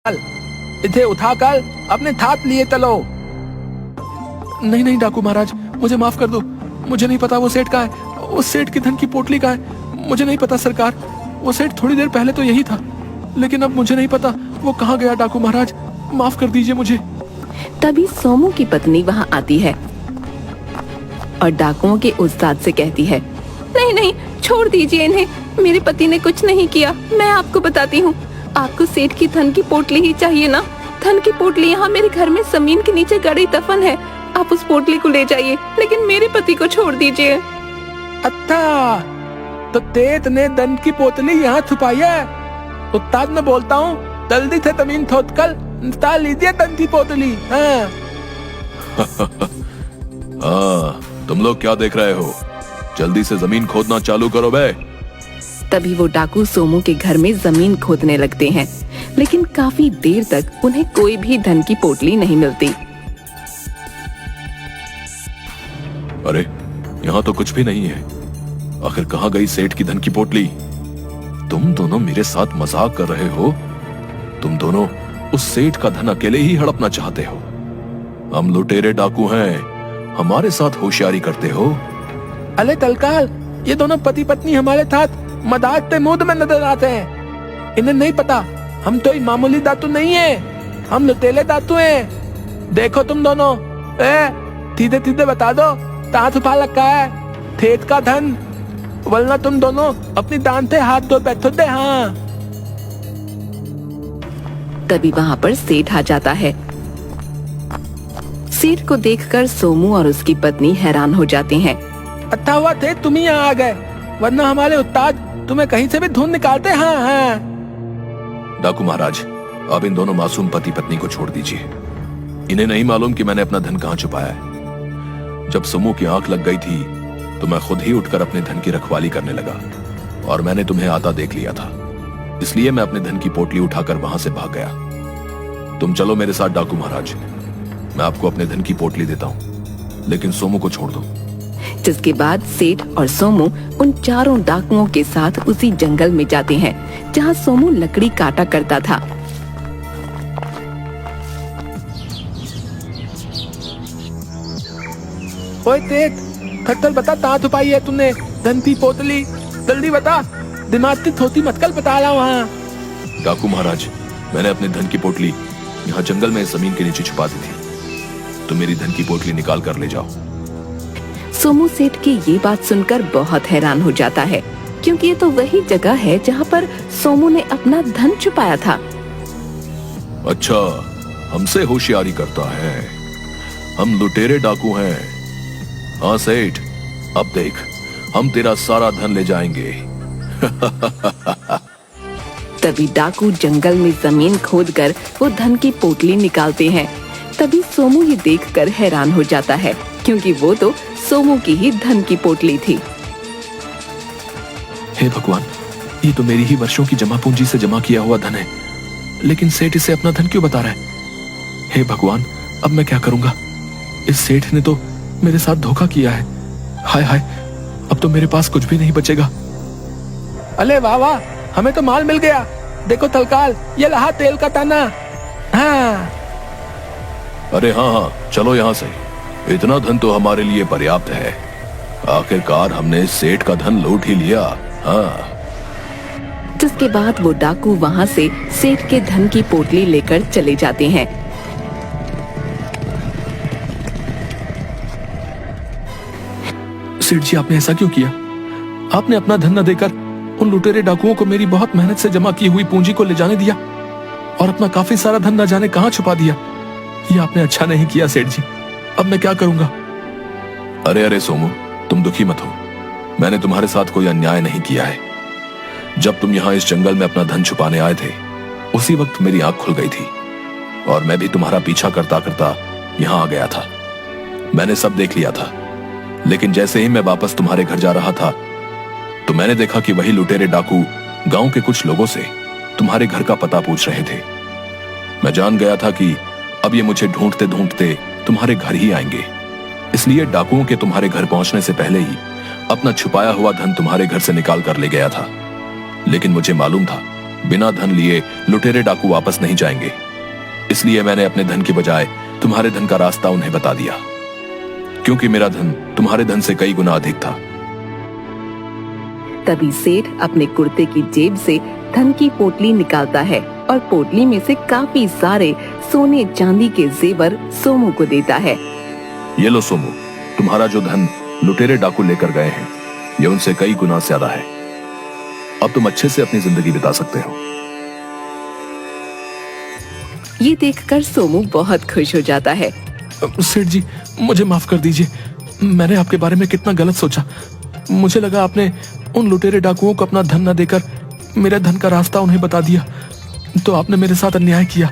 इसे उठाकर अपने हाथ लिए चलो। नहीं नहीं डाकू महाराज, मुझे माफ कर दो। मुझे नहीं पता वो सेठ का है, उस सेठ की धन की पोटली का है। मुझे नहीं पता सरकार, वो सेठ थोड़ी देर पहले तो यही था, लेकिन अब मुझे नहीं पता वो कहाँ गया। डाकू महाराज माफ कर दीजिए मुझे। तभी सोमू की पत्नी वहाँ आती है और डाकुओं के उस्ताद से कहती है, नहीं नहीं छोड़ दीजिए इन्हें, मेरे पति ने कुछ नहीं किया। मैं आपको बताती हूँ, आपको सेठ की धन की पोटली ही चाहिए ना? धन की पोटली यहाँ मेरे घर में जमीन के नीचे गड़ी दफन है। आप उस पोटली को ले जाइए, लेकिन मेरे पति को छोड़ दीजिए। अच्छा, तो तेत ने धन की पोतली यहाँ छुपाई है। उस्ताद मैं बोलता हूँ, जल्दी से जमीन खोदकर निकाल लीजिए धन की पोतली। हाँ। तुम लोग क्या देख रहे हो? जल्दी से जमीन खोदना चालू करो बे। तभी वो डाकू सोमू के घर में जमीन खोदने लगते हैं, लेकिन काफी देर तक उन्हें कोई भी धन की पोटली नहीं मिलती। अरे यहाँ तो कुछ भी नहीं है। आखिर कहाँ गई सेठ की धन की पोटली? तुम दोनों मेरे साथ मजाक कर रहे हो? तुम दोनों उस सेठ का धन अकेले ही हड़पना चाहते हो? हम लुटेरे डाकू हैं, हमारे साथ होशियारी करते हो? अरे तलकाल, ये दोनों पति पत्नी हमारे साथ मजाक के मूड में नजर आते हैं। इन्हें नहीं पता हम तो मामूली दातू नहीं है, हम लुटेरे दातू हैं। देखो तुम दोनों, सीधे सीधे बता दो कहाँ छुपा रखा है ठेठ का धन, वरना तुम दोनों अपनी दान से हाथ धो बैठोगे। हाँ। तभी वहाँ पर सेठ आ जाता है। सेठ को देखकर सोमू और उसकी पत्नी हैरान हो जाते हैं। अच्छा हुआ थे तुम ही यहाँ आ गए, वरना हमारे उस्ताद तुम्हें कहीं से भी ढूंढ निकालते। हाँ हाँ। डाकू महाराज, आप इन दोनों मासूम पति पत्नी को छोड़ दीजिए। इन्हें नहीं मालूम कि मैंने अपना धन कहाँ छुपाया है। जब समूह की आंख लग गई थी तो मैं खुद ही उठकर अपने धन की रखवाली करने लगा, और मैंने तुम्हें आता देख लिया था, इसलिए मैं अपने धन की पोटली उठाकर वहां से भाग गया। तुम चलो मेरे साथ डाकू महाराज, मैं आपको अपने धन की पोटली देता हूँ, लेकिन सोमू को छोड़ दो। जिसके बाद सेठ और सोमू उन चारों डाकुओं के साथ उसी जंगल में जाते हैं जहाँ सोमू लकड़ी काटा करता था। ओए तेत, खट्टर बता कहाँ छुपाई है तुमने धन की पोतली? जल्दी बता, दिमाग की थोती मतकल बता रहा हूँ। हाँ। डाकू महाराज, मैंने अपने धन की पोटली यहाँ जंगल में जमीन के नीचे छुपा दी थी। तुम मेरी धन की पोटली निकाल कर ले जाओ। सोमू सेठ की ये बात सुनकर बहुत हैरान हो जाता है, क्योंकि ये तो वही जगह है जहाँ पर सोमू ने अपना धन छुपाया था। अच्छा, हमसे होशियारी करता है। हम लुटेरे डाकू हैं। हाँ सेठ, अब देख, हम तेरा सारा धन ले जाएंगे। तभी डाकू जंगल में जमीन खोदकर वो धन की पोटली निकालते हैं। तभी सोमू ये देखकर हैरान हो जाता है, क्योंकि वो तो सोमू की ही धन की पोटली थी। हे भगवान, ये तो मेरी ही वर्षों की जमा पूंजी से जमा किया हुआ धन है, लेकिन सेठ इसे अपना धन क्यों बता रहा है? हे भगवान, अब मैं क्या करूंगा? इस सेठ ने तो मेरे साथ धोखा किया है। हाय हाय, अब तो मेरे पास कुछ भी नहीं बचेगा। अरे वाह वाह, हमें तो माल मिल गया। देखो तलकाल, ये रहा तेल का ताना। हाँ। अरे हाँ हाँ, चलो यहाँ से। इतना धन तो हमारे लिए पर्याप्त है। आखिरकार हमने सेठ का धन लूट ही लिया। हाँ। जिसके बाद वो डाकू वहाँ से सेठ के धन की पोटली लेकर चले जाते हैं। सेठ जी, आपने ऐसा क्यों किया? आपने अपना धन न देकर उन लुटेरे डाकुओं को मेरी बहुत मेहनत से जमा की हुई पूंजी को ले जाने दिया, और अपना काफी सारा धन न जाने कहाँ छुपा दिया। ये आपने अच्छा नहीं किया सेठ जी। अब मैं क्या करूंगा? अरे अरे सोमू, तुम दुखी मत हो। मैंने तुम्हारे साथ कोई अन्याय नहीं किया है। जब तुम यहाँ इस जंगल में अपना धन छुपाने आए थे, उसी वक्त मेरी आंख खुल गई थी, और मैं भी तुम्हारा पीछा करता करता यहाँ आ गया था। मैंने सब देख लिया था, लेकिन जैसे ही मैं वापस तुम्हारे घर जा रहा था, तो मैंने देखा कि वही लुटेरे डाकू गांव के कुछ लोगों से तुम्हारे घर का पता पूछ रहे थे। मैं जान गया था कि अब ये मुझे ढूंढते ढूंढते तुम्हारे घर ही आएंगे, इसलिए डाकुओं के तुम्हारे घर पहुंचने से पहले ही अपना छुपाया हुआ धन तुम्हारे घर से निकाल कर ले गया था। लेकिन मुझे मालूम था बिना धन लिए लुटेरे डाकू वापस नहीं जाएंगे। इसलिए मैंने अपने धन की बजाय तुम्हारे धन का रास्ता उन्हें बता दिया, क्योंकि मेरा धन तुम्हारे धन से कई गुना अधिक था। तभी सेठ अपने कुर्ते की जेब से धन की पोटली निकालता है और पोटली में से काफी सारे सोने चांदी के जेवर सोमू को देता है। ये लो सोमू, तुम्हारा जो धन लुटेरे डाकू लेकर गए हैं, ये उनसे कई गुना ज्यादा है। अब तुम अच्छे से अपनी जिंदगी बिता सकते हो। ये देखकर सोमू बहुत खुश हो जाता है। सेठ जी, मुझे माफ कर दीजिए, मैंने आपके बारे में कितना गलत सोचा। मुझे लगा आपने उन लुटेरे डाकुओं को अपना धन न देकर मेरे धन का रास्ता उन्हें बता दिया, तो आपने मेरे साथ अन्याय किया।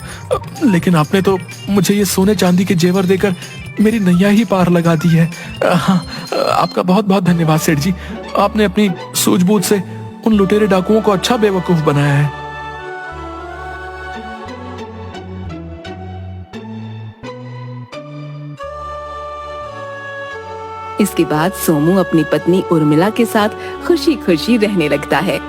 लेकिन आपने तो मुझे ये सोने चांदी के जेवर देकर मेरी नैया ही पार लगा दी है। हाँ, आपका बहुत बहुत धन्यवाद सेठ जी। आपने अपनी सूझबूझ से उन लुटेरे डाकुओं को अच्छा बेवकूफ बनाया है। इसके बाद सोमू अपनी पत्नी उर्मिला के साथ खुशी खुशी रहने लगता है।